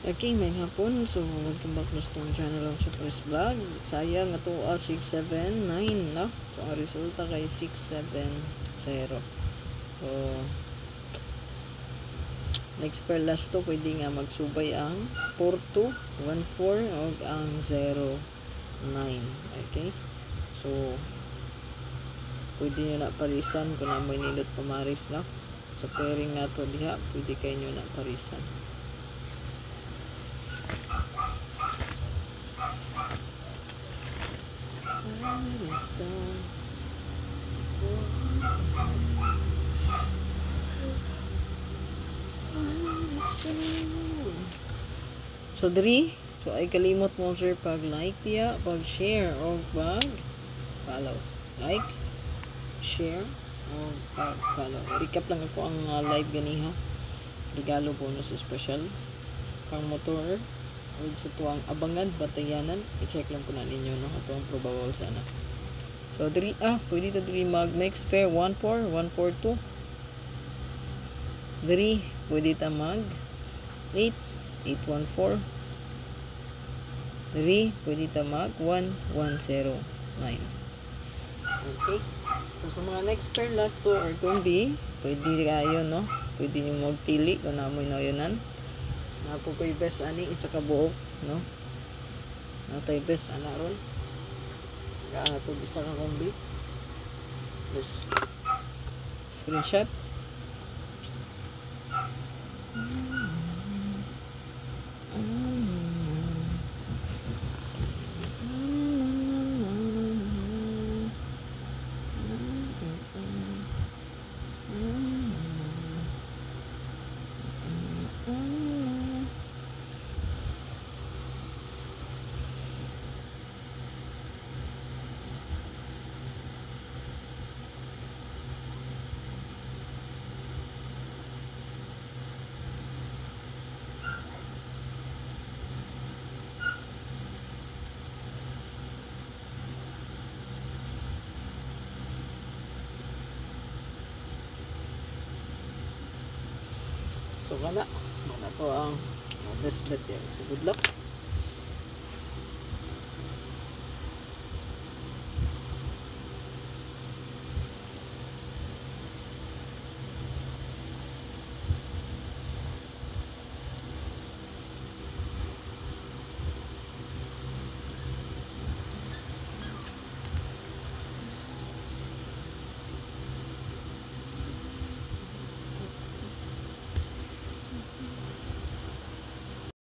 Okay, may hapon. So, welcome back na sa channel ang Surprise Vlog. Sayang nga ito 679 na. So, ang resulta kay 670. So, next per last to, pwede nga magsubay ang 42, 14 o ang 09. Okay? So, pwede nyo na parisan kung na may nilot pamaris na. Sa pairing nga to diha, pwede kayo nyo na parisan. So, ay kalimot mo sir pag like ya, pag share o pag follow. Like, share o pag follow. Recap lang ako ang live ganiha. Regalo bonus special pang motor o sa tuwang abangan, batayanan. I-check lang po na ninyo no, ito ang probable sana. So, pwede ito mag next pair 1-4, 1-4-2. Pwede ito mag 8, 8-1-4. Pwede ito mag 1-1-0-9. Okay. So, sa mga next pair, last 2 or combi, pwede kayo, no? Pwede nyo magpili kung namoy na yunan. Napo ko yung best ani, isa ka buok, no? Natay best, ana ron. Gaano ito, isa ka combi. Just screenshot. So, mana to ang best bet yan. So, good luck.